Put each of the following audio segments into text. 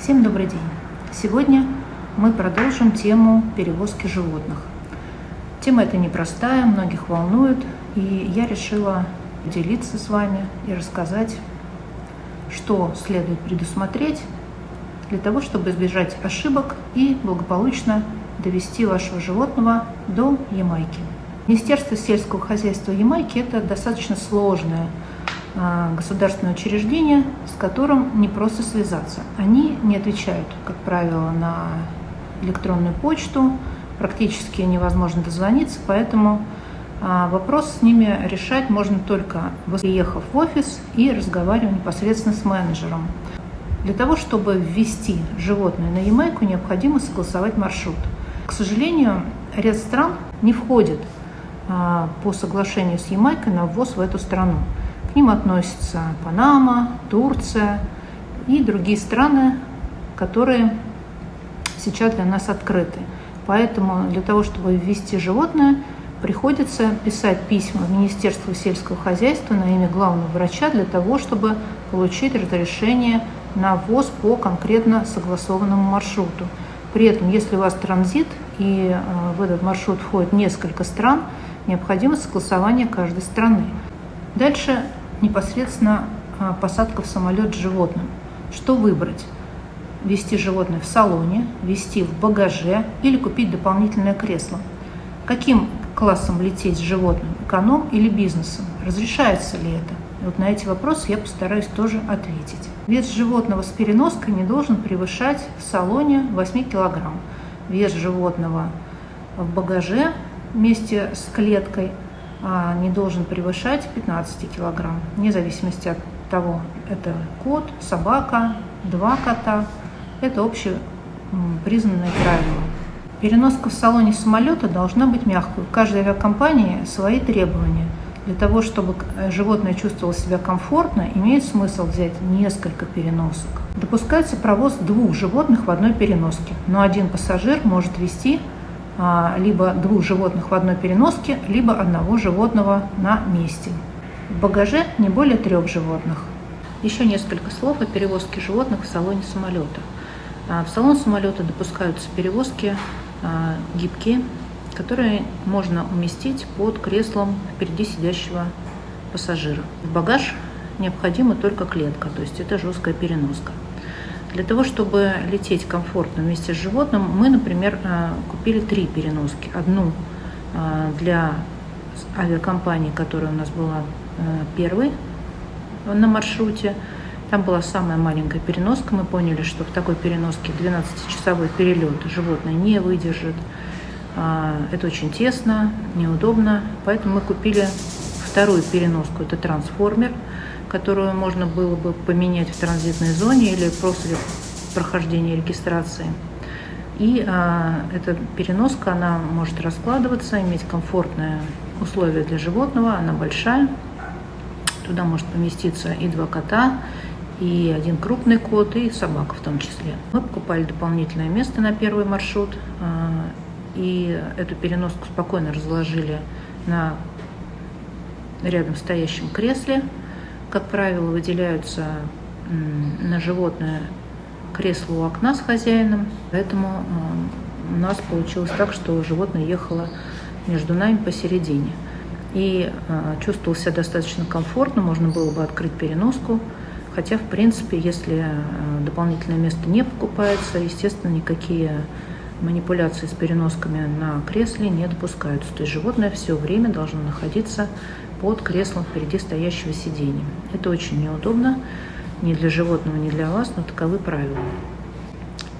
Всем добрый день! Сегодня мы продолжим тему перевозки животных. Тема эта непростая, многих волнует, и я решила поделиться с вами и рассказать, что следует предусмотреть для того, чтобы избежать ошибок и благополучно довести вашего животного до Ямайки. Министерство сельского хозяйства Ямайки – это достаточно сложное государственное учреждение, с которым не просто связаться. Они не отвечают, как правило, на электронную почту, практически невозможно дозвониться, поэтому вопрос с ними решать можно только приехав в офис и разговаривая непосредственно с менеджером. Для того, чтобы ввести животное на Ямайку, необходимо согласовать маршрут. К сожалению, ряд стран не входит по соглашению с Ямайкой на ввоз в эту страну. К ним относятся Панама, Турция и другие страны, которые сейчас для нас открыты. Поэтому для того, чтобы ввести животное, приходится писать письма в Министерство сельского хозяйства на имя главного врача для того, чтобы получить разрешение на ввоз по конкретно согласованному маршруту. При этом, если у вас транзит и в этот маршрут входит несколько стран, необходимо согласование каждой страны. Дальше непосредственно посадка в самолет с животным. Что выбрать? Везти животное в салоне, везти в багаже или купить дополнительное кресло? Каким классом лететь с животным? Эконом или бизнесом? Разрешается ли это? Вот на эти вопросы я постараюсь тоже ответить. Вес животного с переноской не должен превышать в салоне 8 кг. Вес животного в багаже вместе с клеткой не должен превышать 15 кг, вне зависимости от того, это кот, собака, 2 кота. Это общепризнанные правила. Переноска в салоне самолета должна быть мягкой. У каждой авиакомпании свои требования. Для того, чтобы животное чувствовало себя комфортно, имеет смысл взять несколько переносок. Допускается провоз 2 животных в одной переноске, но один пассажир может везти либо 2 животных в одной переноске, либо 1 животного на месте. В багаже не более 3 животных. Еще несколько слов о перевозке животных в салоне самолета. В салон самолета допускаются перевозки гибкие, которые можно уместить под креслом впереди сидящего пассажира. В багаж необходима только клетка, то есть это жесткая переноска. Для того, чтобы лететь комфортно вместе с животным, мы, например, купили 3 переноски. Одну для авиакомпании, которая у нас была первой на маршруте. Там была самая маленькая переноска. Мы поняли, что в такой переноске 12-часовой перелет животное не выдержит. Это очень тесно, неудобно. Поэтому мы купили 2-ю переноску. Это трансформер, которую можно было бы поменять в транзитной зоне или после прохождения регистрации. И эта переноска, она может раскладываться, иметь комфортные условия для животного, она большая. Туда может поместиться и 2 кота, и 1 крупный кот, и собака в том числе. Мы покупали дополнительное место на первый маршрут, и эту переноску спокойно разложили на рядом стоящем кресле. Как правило, выделяются на животное кресло у окна с хозяином, поэтому у нас получилось так, что животное ехало между нами посередине. И чувствовал себя достаточно комфортно, можно было бы открыть переноску, хотя, в принципе, если дополнительное место не покупается, естественно, никакие манипуляции с переносками на кресле не допускаются. То есть животное все время должно находиться под креслом впереди стоящего сиденья. Это очень неудобно ни для животного, ни для вас, но таковы правила.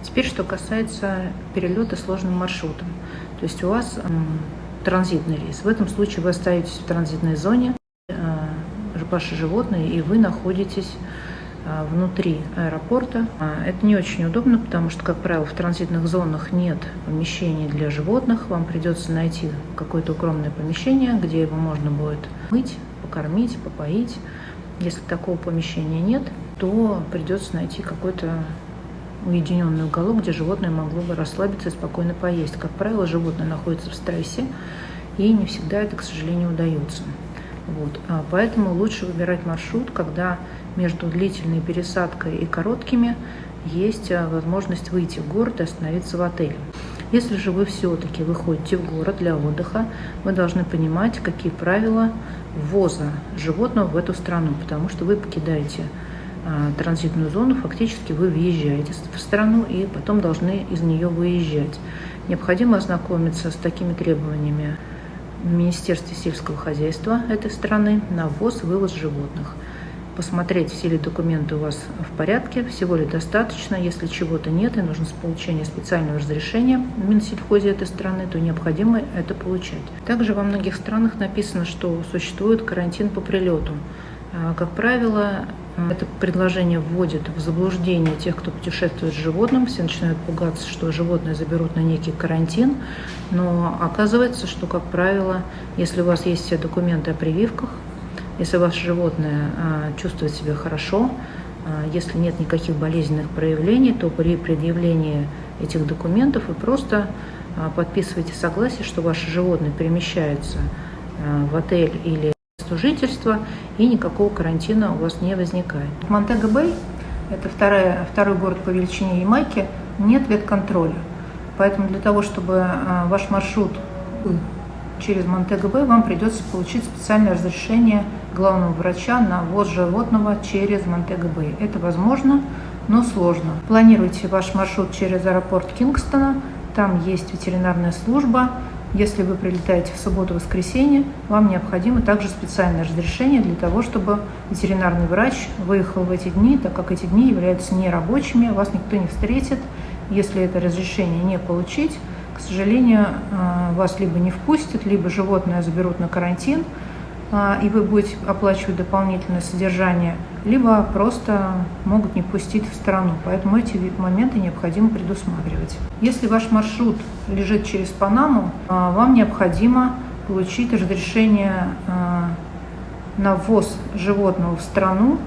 Теперь, что касается перелета сложным маршрутом. То есть у вас транзитный рейс. В этом случае вы остаетесь в транзитной зоне, ваше животное, и вы находитесь внутри аэропорта. Это не очень удобно, потому что, как правило, в транзитных зонах нет помещений для животных. Вам придется найти какое-то укромное помещение, где его можно будет мыть, покормить, попоить. Если такого помещения нет, то придется найти какой-то уединенный уголок, где животное могло бы расслабиться и спокойно поесть. Как правило, животное находится в стрессе, и не всегда это, к сожалению, удается. Поэтому лучше выбирать маршрут, когда между длительной пересадкой и короткими есть возможность выйти в город и остановиться в отеле. Если же вы все-таки выходите в город для отдыха, вы должны понимать, какие правила ввоза животного в эту страну, потому что вы покидаете транзитную зону, фактически вы въезжаете в страну и потом должны из нее выезжать. Необходимо ознакомиться с такими требованиями в Министерстве сельского хозяйства этой страны на ввоз и вывоз животных. Посмотреть, все ли документы у вас в порядке, всего ли достаточно. Если чего-то нет и нужно получение специального разрешения в Минсельхозе этой страны, то необходимо это получать. Также во многих странах написано, что существует карантин по прилету. Как правило, это предложение вводит в заблуждение тех, кто путешествует с животным. Все начинают пугаться, что животное заберут на некий карантин. Но оказывается, что, как правило, если у вас есть все документы о прививках, если ваше животное чувствует себя хорошо, если нет никаких болезненных проявлений, то при предъявлении этих документов вы просто подписываете согласие, что ваше животное перемещается в отель или место жительства, и никакого карантина у вас не возникает. В Монтего-Бэй, это второй город по величине Ямайки, нет ветконтроля. Поэтому для того, чтобы ваш маршрут был через Монтего-Бэй, вам придется получить специальное разрешение главного врача на ввоз животного через Монтего-Бэй. Это возможно, но сложно. Планируйте ваш маршрут через аэропорт Кингстона, там есть ветеринарная служба. Если вы прилетаете в субботу-воскресенье, вам необходимо также специальное разрешение для того, чтобы ветеринарный врач выехал в эти дни, так как эти дни являются нерабочими, вас никто не встретит. Если это разрешение не получить, к сожалению, вас либо не впустят, либо животное заберут на карантин, и вы будете оплачивать дополнительное содержание, либо просто могут не пустить в страну. Поэтому эти моменты необходимо предусматривать. Если ваш маршрут лежит через Панаму, вам необходимо получить разрешение на ввоз животного в страну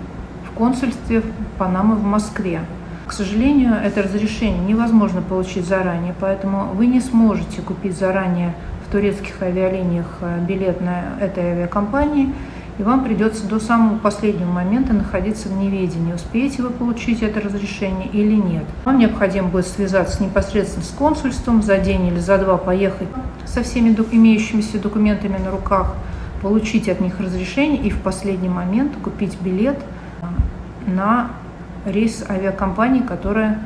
в консульстве Панамы в Москве. К сожалению, это разрешение невозможно получить заранее, поэтому вы не сможете купить заранее в турецких авиалиниях билет на этой авиакомпании, и вам придется до самого последнего момента находиться в неведении, успеете вы получить это разрешение или нет. Вам необходимо будет связаться непосредственно с консульством, за день или за два поехать со всеми имеющимися документами на руках, получить от них разрешение и в последний момент купить билет на рейс авиакомпании, которая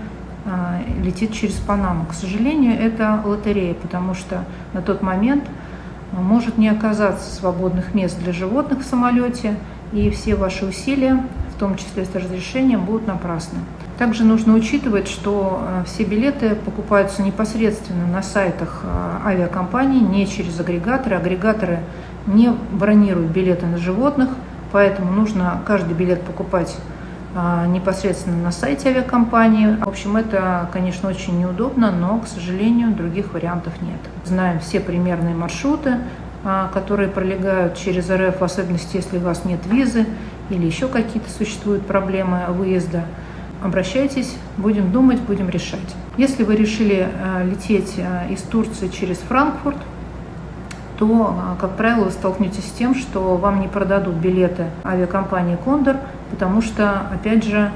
летит через Панаму. К сожалению, это лотерея, потому что на тот момент может не оказаться свободных мест для животных в самолете, и все ваши усилия, в том числе с разрешением, будут напрасны. Также нужно учитывать, что все билеты покупаются непосредственно на сайтах авиакомпаний, не через агрегаторы. Агрегаторы не бронируют билеты на животных, поэтому нужно каждый билет покупать непосредственно на сайте авиакомпании. В общем, это, конечно, очень неудобно, но, к сожалению, других вариантов нет. Знаем все примерные маршруты, которые пролегают через РФ, в особенности, если у вас нет визы или еще какие-то существуют проблемы выезда. Обращайтесь, будем думать, будем решать. Если вы решили лететь из Турции через Франкфурт, то, как правило, вы столкнетесь с тем, что вам не продадут билеты авиакомпании «Кондор», потому что, опять же,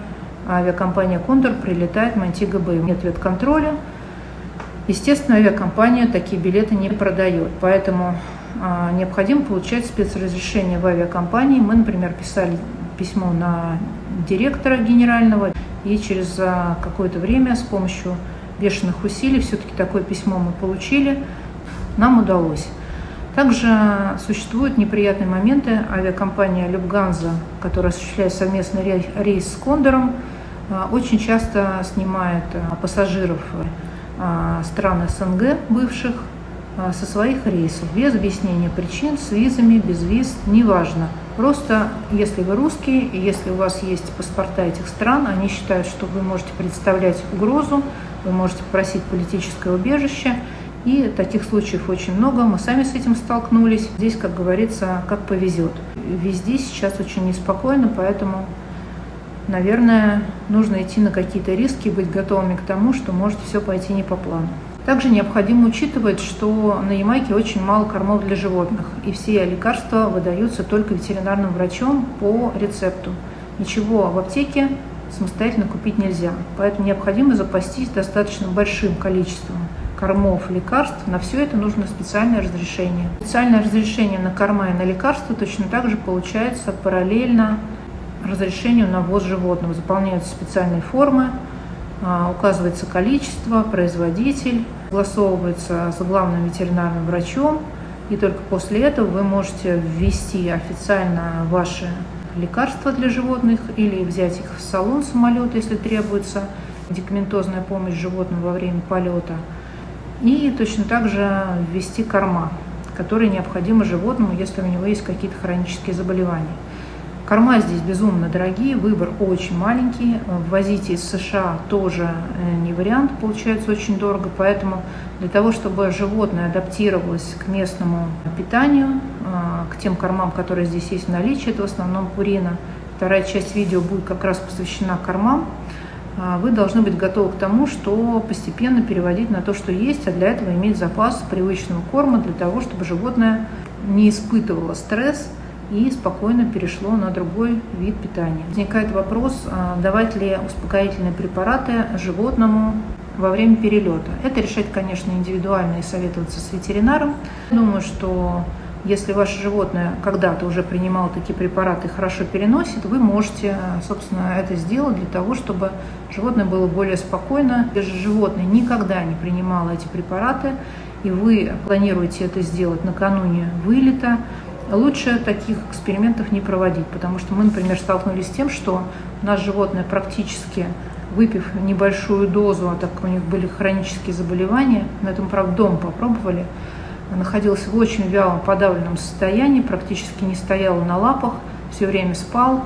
авиакомпания «Кондор» прилетает в Монтего-Бэй. Нет ветконтроля. Естественно, авиакомпания такие билеты не продает, поэтому необходимо получать спецразрешение в авиакомпании. Мы, например, писали письмо на директора генерального, и через какое-то время с помощью бешеных усилий все-таки такое письмо мы получили, нам удалось. Также существуют неприятные моменты. Авиакомпания «Люфтганза», которая осуществляет совместный рейс с «Кондором», очень часто снимает пассажиров стран СНГ бывших со своих рейсов без объяснения причин, с визами, без виз, неважно. Просто если вы русские и если у вас есть паспорта этих стран, они считают, что вы можете представлять угрозу, вы можете просить политическое убежище. И таких случаев очень много, мы сами с этим столкнулись. Здесь, как говорится, как повезет. Везде сейчас очень неспокойно, поэтому, наверное, нужно идти на какие-то риски и быть готовыми к тому, что может все пойти не по плану. Также необходимо учитывать, что на Ямайке очень мало кормов для животных, и все лекарства выдаются только ветеринарным врачом по рецепту. Ничего в аптеке самостоятельно купить нельзя. Поэтому необходимо запастись достаточно большим количеством кормов, лекарств. На все это нужно специальное разрешение. Специальное разрешение на корма и на лекарства точно так же получается параллельно разрешению на ввоз животного. Заполняются специальные формы, указывается количество, производитель, согласовывается с главным ветеринарным врачом, и только после этого вы можете ввести официально ваши лекарства для животных или взять их в салон самолета, если требуется медикаментозная помощь животному во время полета, и точно так же ввести корма, которые необходимы животному, если у него есть какие-то хронические заболевания. Корма здесь безумно дорогие, выбор очень маленький, ввозить из США тоже не вариант, получается очень дорого, поэтому для того, чтобы животное адаптировалось к местному питанию, к тем кормам, которые здесь есть в наличии, это в основном пурина, вторая часть видео будет как раз посвящена кормам, вы должны быть готовы к тому, что постепенно переводить на то, что есть, а для этого иметь запас привычного корма для того, чтобы животное не испытывало стресс и спокойно перешло на другой вид питания. Возникает вопрос, давать ли успокоительные препараты животному во время перелета. Это решать, конечно, индивидуально и советоваться с ветеринаром. Думаю, что если ваше животное когда-то уже принимало такие препараты и хорошо переносит, вы можете, собственно, это сделать для того, чтобы животное было более спокойно. Если же животное никогда не принимало эти препараты, и вы планируете это сделать накануне вылета, лучше таких экспериментов не проводить, потому что мы, например, столкнулись с тем, что у нас животное практически, выпив небольшую дозу, а так как у них были хронические заболевания, на этом, правда, дома попробовали, находилось в очень вялом, подавленном состоянии, практически не стояло на лапах, все время спал.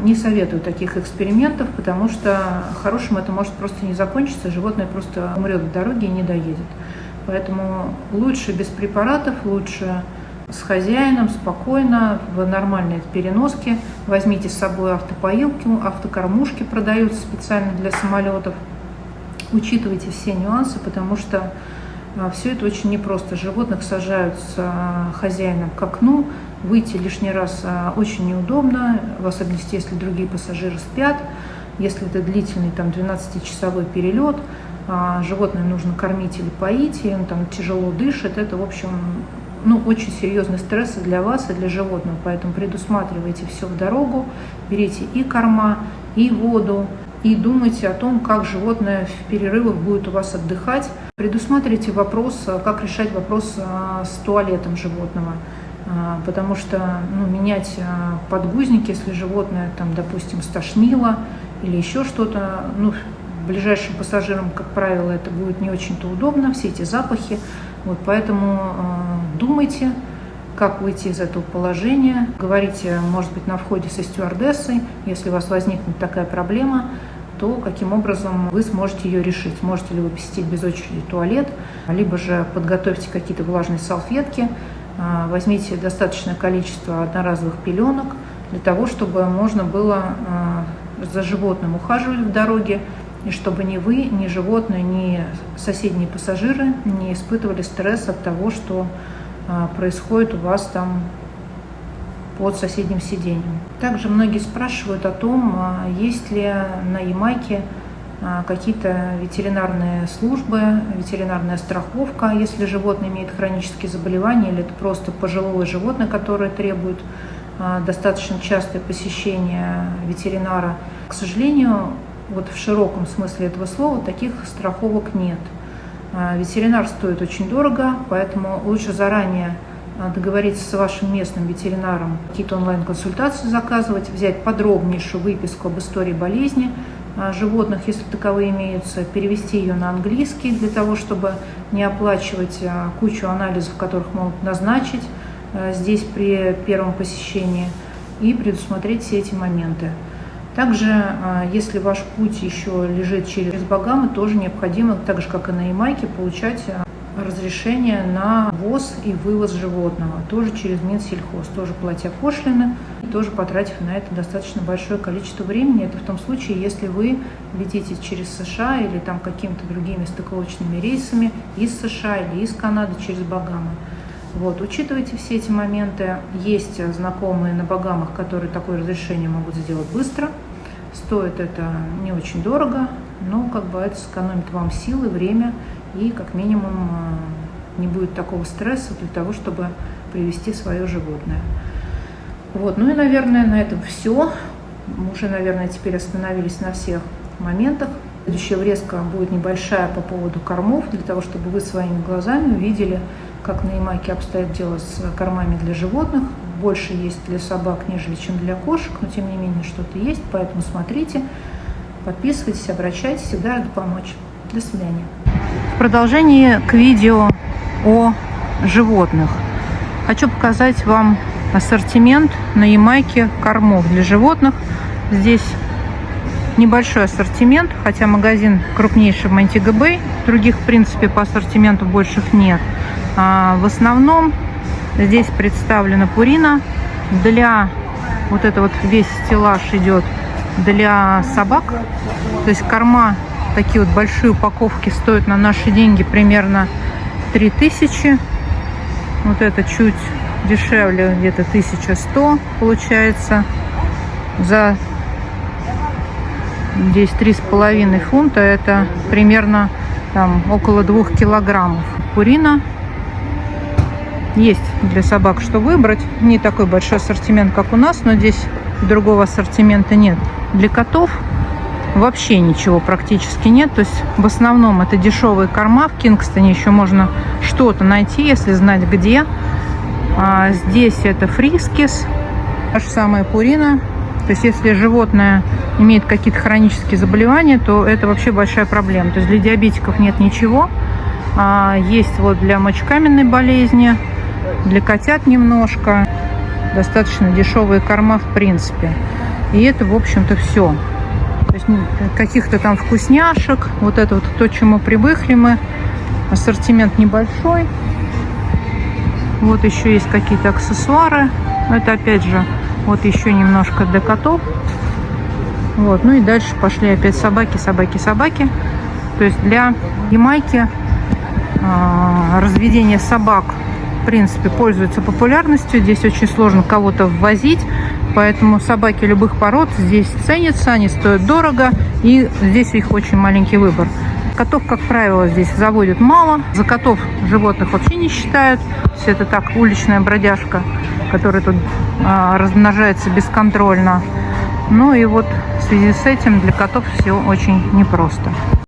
Не советую таких экспериментов, потому что хорошим это может просто не закончиться, животное просто умрет в дороге и не доедет. Поэтому лучше без препаратов, лучше с хозяином, спокойно, в нормальной переноске. Возьмите с собой автопоилки, автокормушки продаются специально для самолетов. Учитывайте все нюансы, потому что все это очень непросто. Животных сажают с хозяином к окну, выйти лишний раз очень неудобно, в особенности, если другие пассажиры спят. Если это длительный 12-часовой перелет, животное нужно кормить или поить, и он там тяжело дышит, это, в общем, очень серьезный стресс и для вас, и для животного. Поэтому предусматривайте все в дорогу, берите и корма, и воду, и думайте о том, как животное в перерывах будет у вас отдыхать. Предусматривайте вопрос, как решать вопрос с туалетом животного. Потому что менять подгузники, если животное, допустим, стошнило или еще что-то, ближайшим пассажирам, как правило, это будет не очень-то удобно, все эти запахи. Поэтому думайте, как выйти из этого положения. Говорите, может быть, на входе со стюардессой, если у вас возникнет такая проблема, то каким образом вы сможете ее решить. Можете ли вы посетить без очереди туалет, либо же подготовьте какие-то влажные салфетки, возьмите достаточное количество одноразовых пеленок для того, чтобы можно было за животным ухаживать в дороге, и чтобы ни вы, ни животное, ни соседние пассажиры не испытывали стресс от того, что происходит у вас там под соседним сиденьем. Также многие спрашивают о том, есть ли на Ямайке какие-то ветеринарные службы, ветеринарная страховка, если животное имеет хронические заболевания, или это просто пожилое животное, которое требует достаточно частое посещение ветеринара. К сожалению, в широком смысле этого слова таких страховок нет. Ветеринар стоит очень дорого, поэтому лучше заранее договориться с вашим местным ветеринаром, какие-то онлайн-консультации заказывать, взять подробнейшую выписку об истории болезни животных, если таковые имеются, перевести ее на английский для того, чтобы не оплачивать кучу анализов, которых могут назначить здесь при первом посещении, и предусмотреть все эти моменты. Также, если ваш путь еще лежит через Багамы, тоже необходимо, так же как и на Ямайке, получать разрешение на ввоз и вывоз животного, тоже через Минсельхоз, тоже платя пошлины, тоже потратив на это достаточно большое количество времени. Это в том случае, если вы летите через США или какими-то другими стыковочными рейсами из США или из Канады через Багамы. Учитывайте все эти моменты. Есть знакомые на Багамах, которые такое разрешение могут сделать быстро. Стоит это не очень дорого, но как бы это сэкономит вам силы, время и как минимум не будет такого стресса для того, чтобы привести свое животное. Вот, ну и, наверное, на этом все. Мы уже, наверное, теперь остановились на всех моментах. Следующая врезка будет небольшая по поводу кормов, для того, чтобы вы своими глазами увидели, как на Ямайке обстоит дело с кормами для животных. Больше есть для собак, нежели чем для кошек, но тем не менее что-то есть, поэтому смотрите, подписывайтесь, обращайтесь, всегда рада помочь. До свидания. В продолжении к видео о животных хочу показать вам ассортимент на Ямайке кормов для животных. Здесь небольшой ассортимент, хотя магазин крупнейший в Монтего Бэй, других, в принципе, по ассортименту больших нет. В основном здесь представлена Purina. Для вот это вот весь стеллаж идет для собак. То есть корма, такие вот большие упаковки, стоят на наши деньги примерно 3000. Вот это чуть дешевле, где-то 1100 получается. За здесь 3,5 фунта, это примерно там около 2 килограммов. Purina. Есть для собак что выбрать. Не такой большой ассортимент, как у нас, но здесь другого ассортимента нет. Для котов вообще ничего практически нет. То есть в основном это дешевые корма. В Кингстоне еще можно что-то найти, если знать где. А здесь это Friskies, та же самая Purina. То есть если животное имеет какие-то хронические заболевания, то это вообще большая проблема. То есть для диабетиков нет ничего. Есть вот для мочекаменной болезни, для котят немножко. Достаточно дешевые корма в принципе. И это, в общем-то, все. То есть каких-то там вкусняшек. Вот это вот то, к чему привыкли мы. Ассортимент небольшой. Вот еще есть какие-то аксессуары. Это опять же вот еще немножко для котов. Вот, ну и дальше пошли опять собаки, собаки, собаки. То есть для Ямайки разведение собак, в принципе, пользуется популярностью. Здесь очень сложно кого-то ввозить, поэтому собаки любых пород здесь ценятся, они стоят дорого, и здесь их очень маленький выбор. Котов, как правило, здесь заводят мало. За котов животных вообще не считают. Все это так, уличная бродяжка, которая тут размножается бесконтрольно. Ну и вот в связи с этим для котов все очень непросто.